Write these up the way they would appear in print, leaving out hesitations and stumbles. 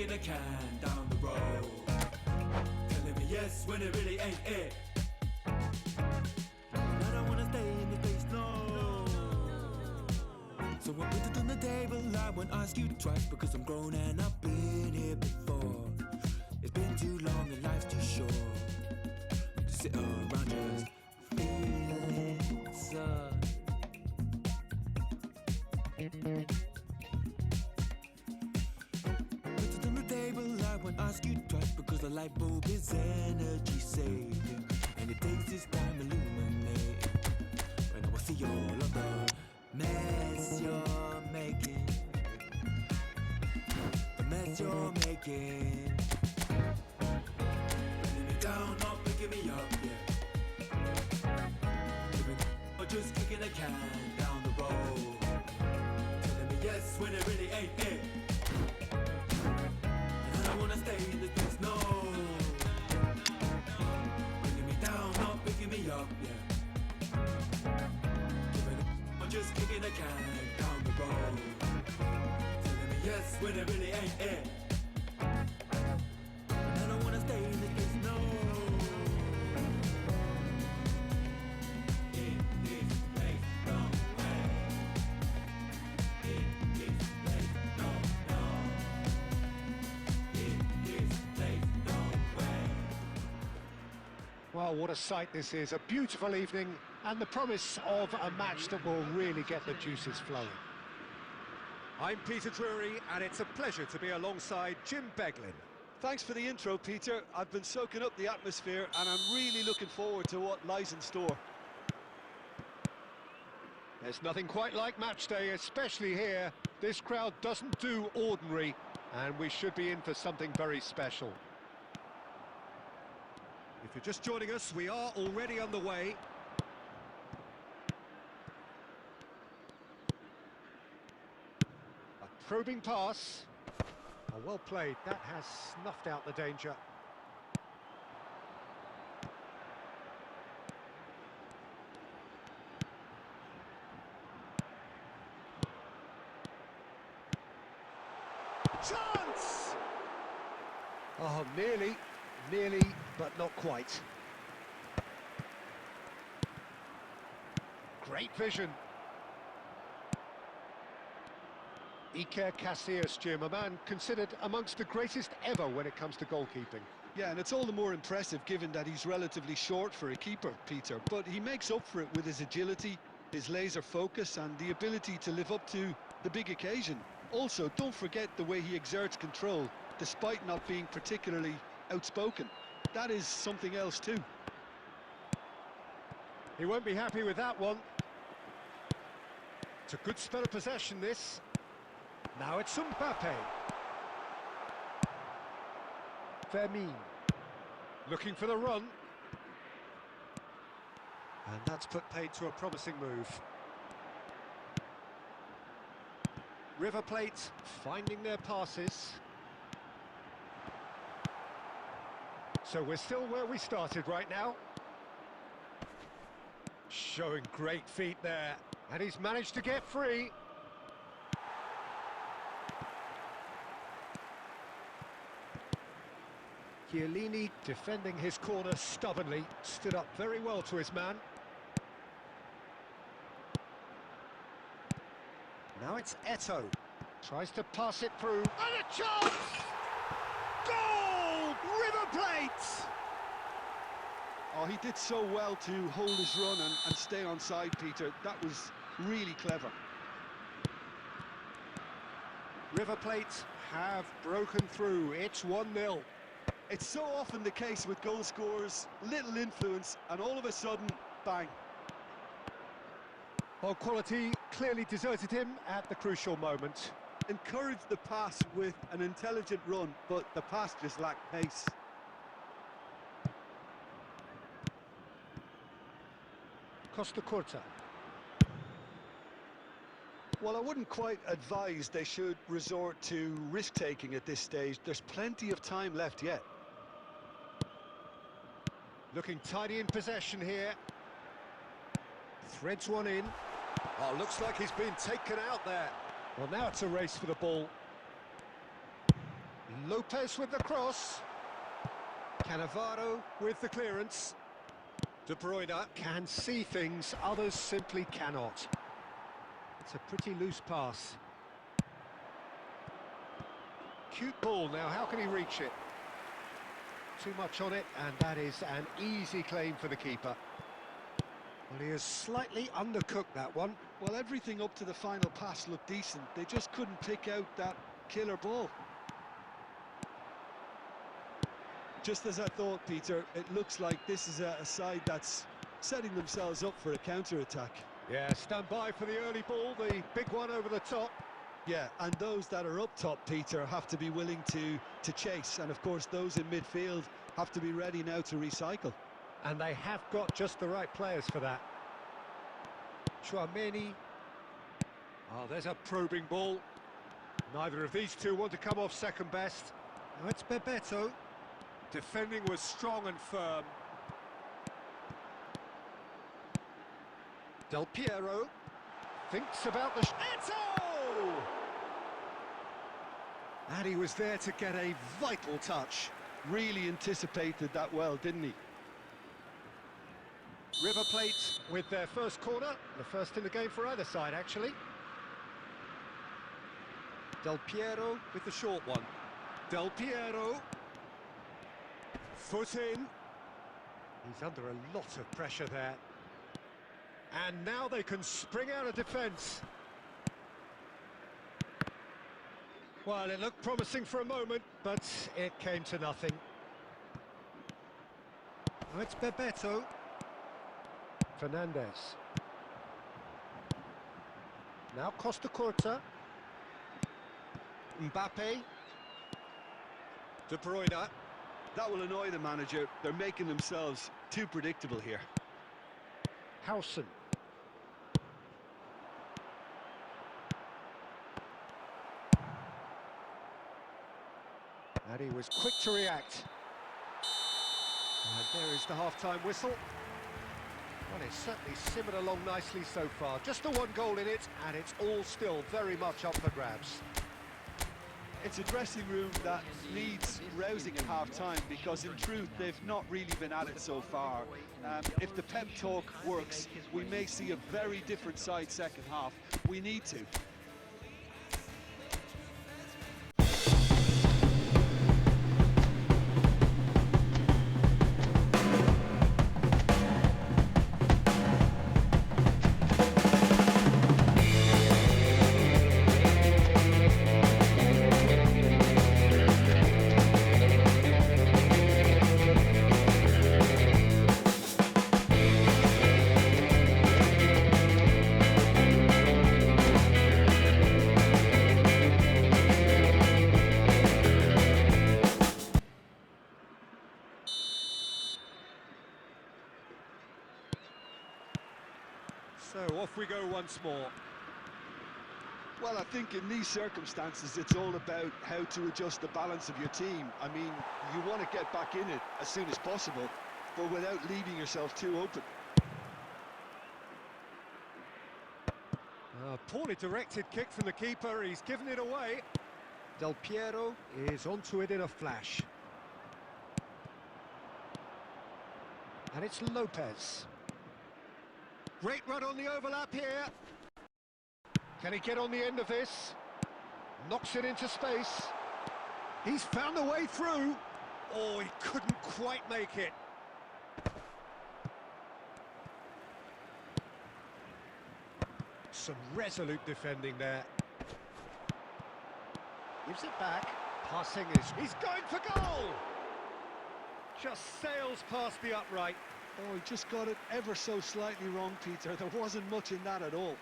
kicking a can down the road, telling me yes when it really ain't it. And I don't wanna stay in this place, no. So when we put it on the table, I won't ask you twice, because I'm grown and I've been here before. It's been too long and life's too short to sit around just feeling sad. Put it on the table, I won't ask you twice, because the light bulb is energy saving, and it takes this time illuminating. When I will see all of the mess you're making, the mess you're making. Bringing me down, not picking me up, yeah. Or just kicking a can down the road, telling me yes when it really ain't it. And I don't wanna stay in this place, no. Bringing me down, not picking me up, yeah. Or just kicking a can down the road, telling me yes when it really ain't it. And I don't wanna stay in this place, no. In this place, no way. In this place, no, no. In this place, no way. Well, what a sight this is. A beautiful evening and the promise of a match that will really get the juices flowing. I'm Peter Drury, and it's a pleasure to be alongside Jim Beglin. Thanks for the intro, Peter. I've been soaking up the atmosphere and I'm really looking forward to what lies in store. There's nothing quite like match day, especially here. This crowd doesn't do ordinary, and we should be in for something very special. If you're just joining us, we are already underway. A probing pass. Oh, well played. That has snuffed out the danger. Chance! Oh, nearly, but not quite. Great vision. Iker Casillas, Jim, a man considered amongst the greatest ever when it comes to goalkeeping. Yeah, and it's all the more impressive given that he's relatively short for a keeper, Peter. But he makes up for it with his agility, his laser focus and the ability to live up to the big occasion. Also, don't forget the way he exerts control, despite not being particularly outspoken. That is something else too. He won't be happy with that one. It's a good spell of possession, this. Now it's Mbappe. Fermin. Looking for the run. And that's put paid to a promising move. River Plate finding their passes. So we're still where we started right now. Showing great feet there. And he's managed to get free. Chiellini defending his corner stubbornly, stood up very well to his man. Now it's Eto'o. Tries to pass it through. And a chance! Goal! River Plate! Oh, he did so well to hold his run and stay on side, Peter. That was really clever. River Plate have broken through. It's 1-0. It's so often the case with goal scorers, little influence, and all of a sudden, bang. Well, quality clearly deserted him at the crucial moment. Encouraged the pass with an intelligent run, but the pass just lacked pace. Costa Curta. Well, I wouldn't quite advise they should resort to risk-taking at this stage. There's plenty of time left yet. Looking tidy in possession here. Threads one in. Oh, looks like he's been taken out there. Well, now it's a race for the ball. Lopez with the cross. Cannavaro with the clearance. De Bruyne can see things others simply cannot. It's a pretty loose pass. Cute ball now, how can he reach it? Too much on it, and that is an easy claim for the keeper. Well, he has slightly undercooked that one. Well, everything up to the final pass looked decent. They just couldn't pick out that killer ball. Just as I thought, Peter, it looks like this is a side that's setting themselves up for a counter-attack. Yeah, stand by for the early ball, the big one over the top. Yeah, and those that are up top, Peter, have to be willing to chase. And, of course, those in midfield have to be ready now to recycle. And they have got just the right players for that. Chouameni. Oh, there's a probing ball. Neither of these two want to come off second best. Now it's Bebeto. Defending was strong and firm. Del Piero thinks about the... Eto! And he was there to get a vital touch. Really anticipated that well, didn't he? River Plate with their first corner, the first in the game for either side, actually. Del Piero with the short one. Del Piero. Foot in. He's under a lot of pressure there. And now they can spring out of defence. Well, it looked promising for a moment, but it came to nothing. Oh, it's Bebeto. Fernandez. Now Costa Curta. Mbappe. De Bruyne. That will annoy the manager. They're making themselves too predictable here. Howson. And he was quick to react. And there is the half-time whistle. Well, it's certainly simmered along nicely so far. Just the one goal in it, and it's all still very much up for grabs. It's a dressing room that needs rousing at half-time because, in truth, they've not really been at it so far. If the pep talk works, we may see a very different side second half. We need to. So off we go once more. Well, I think in these circumstances, it's all about how to adjust the balance of your team. I mean, you want to get back in it as soon as possible, but without leaving yourself too open. Poorly directed kick from the keeper, he's given it away. Del Piero is onto it in a flash. And it's Lopez. Great run on the overlap here. Can he get on the end of this? Knocks it into space. He's found a way through. Oh, he couldn't quite make it. Some resolute defending there. Gives it back. Passing is... He's going for goal! Just sails past the upright. Oh, he just got it ever so slightly wrong, Peter. There wasn't much in that at all.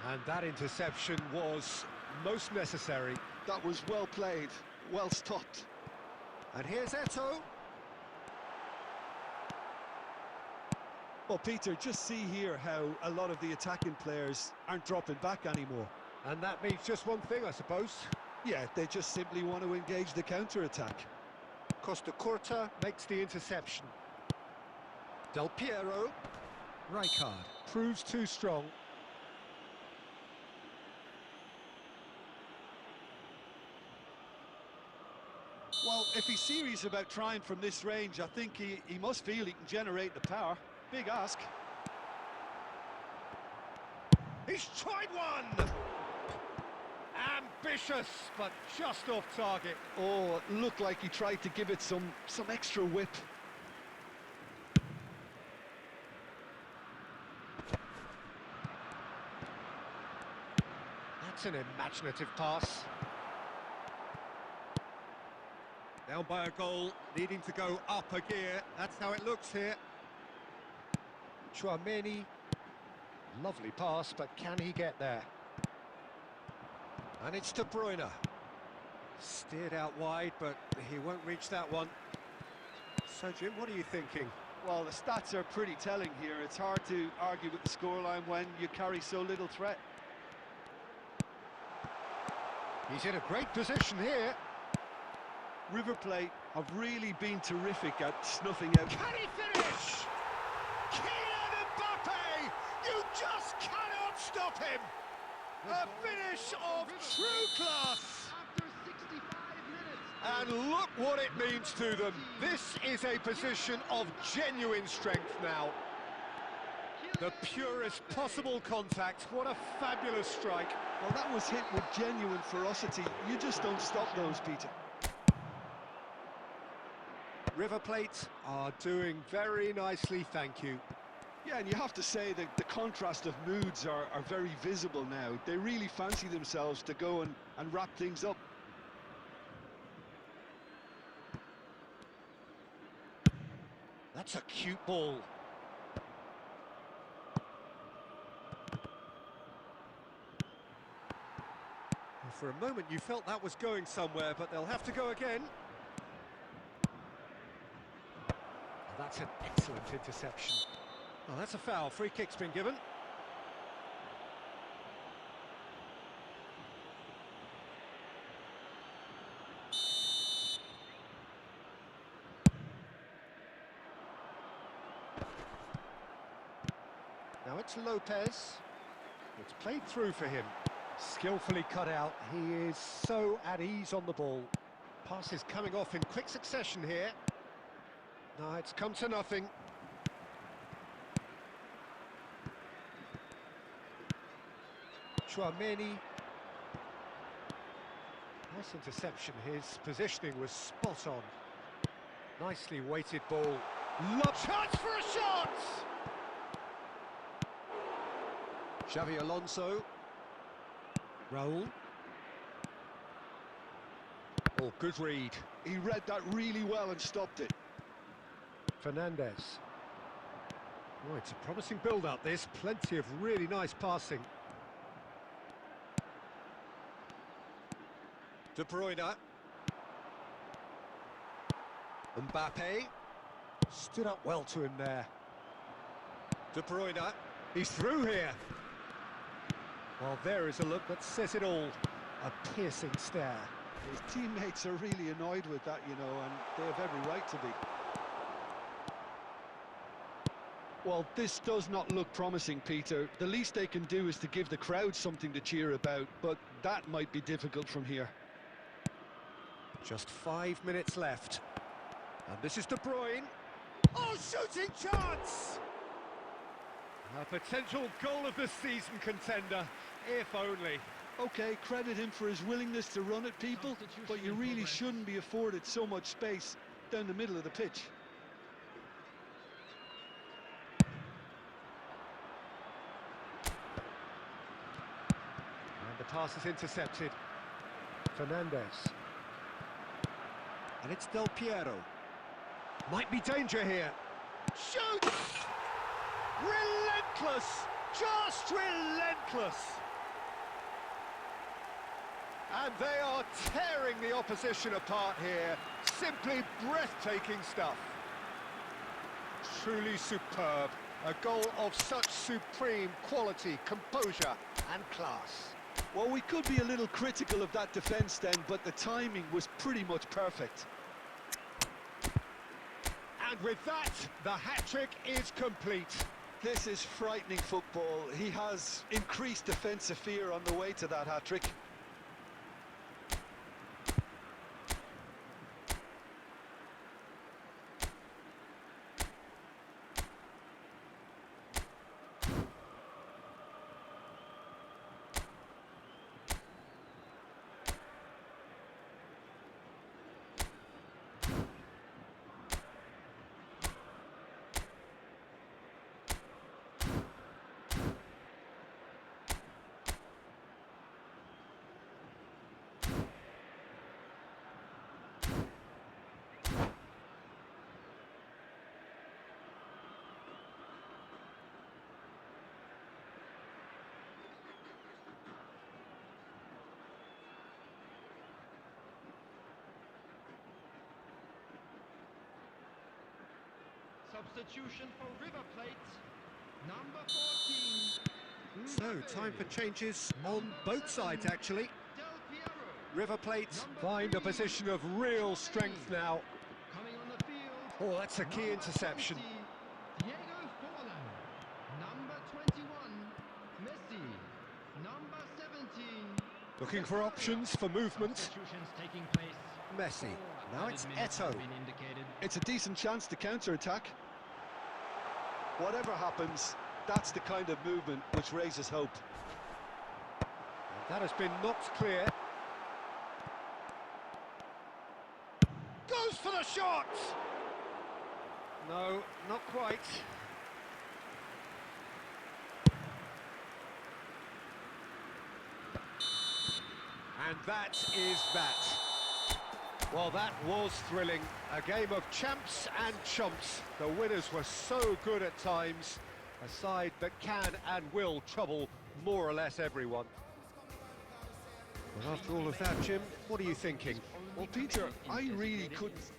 And that interception was most necessary. That was well played, well stopped. And here's Eto. Well, Peter, just see here how a lot of the attacking players aren't dropping back anymore. And that means just one thing, I suppose. Yeah, they just simply want to engage the counter-attack. Costa Curta makes the interception. Del Piero. Rijkaard proves too strong. Well, if he's serious about trying from this range, I think he must feel he can generate the power. Big ask. He's tried one! Ambitious, but just off target. Oh, it looked like he tried to give it some extra whip. That's an imaginative pass. Down by a goal, needing to go up a gear. That's how it looks here. Tchouaméni. Lovely pass, but can he get there? And it's De Bruyne. Steered out wide, but he won't reach that one. So, Jim, what are you thinking? Well, the stats are pretty telling here. It's hard to argue with the scoreline when you carry so little threat. He's in a great position here. River Plate have really been terrific at snuffing out. Can he finish? Kylian Mbappe! You just cannot stop him! A finish of true class! And look what it means to them. This is a position of genuine strength now. The purest possible contact. What a fabulous strike. Well, that was hit with genuine ferocity. You just don't stop those, Peter. River Plate are doing very nicely, thank you. Yeah, and you have to say that the contrast of moods are very visible now. They really fancy themselves to go and wrap things up. That's a cute ball. For a moment you felt that was going somewhere, but they'll have to go again. That's an excellent interception. Oh, that's a foul. Free kick's been given. Now it's Lopez. It's played through for him. Skillfully cut out. He is so at ease on the ball. Passes coming off in quick succession here. No, it's come to nothing. Tchouaméni. Nice interception. His positioning was spot on. Nicely weighted ball. Chance for a shot! Xavi Alonso. Raul. Oh, good read. He read that really well and stopped it. Fernandez. Oh, it's a promising build-up, this. Plenty of really nice passing. De Bruyne. Mbappe. Stood up well to him there. De Bruyne. He's through here. Well, there is a look that says it all. A piercing stare. His teammates are really annoyed with that, you know, and they have every right to be. Well, this does not look promising, Peter. The least they can do is to give the crowd something to cheer about, but that might be difficult from here. Just 5 minutes left. And this is De Bruyne. Oh, shooting chance! A potential goal of the season contender, if only. Okay, credit him for his willingness to run at people, but you really shouldn't be afforded so much space down the middle of the pitch. And the pass is intercepted. Fernandez. And it's Del Piero. Might be danger here. Shoots! Relentless! Just relentless! And they are tearing the opposition apart here. Simply breathtaking stuff. Truly superb. A goal of such supreme quality, composure and class. Well, we could be a little critical of that defence then, but the timing was pretty much perfect. And with that, the hat-trick is complete. This is frightening football. He has increased defensive fear on the way to that hat-trick. Substitution for River Plate, number 14. So, time for changes on both sides, actually. Del Piero. River Plate find a position of real strength now. Coming on the field. Oh, that's a key number interception. 20, Diego Forlan. Number 21, Messi. Number 17. Looking for options for movement. Substitutions taking place. Messi. Now it's Minutes Eto. have been indicated. It's a decent chance to counter-attack. Whatever happens, that's the kind of movement which raises hope. That has been knocked clear. Goes for the shot! No, not quite. And that is that. Well, that was thrilling. A game of champs and chumps. The winners were so good at times. A side that can and will trouble more or less everyone. But after all of that, Jim, what are you thinking? Well, Peter, I really couldn't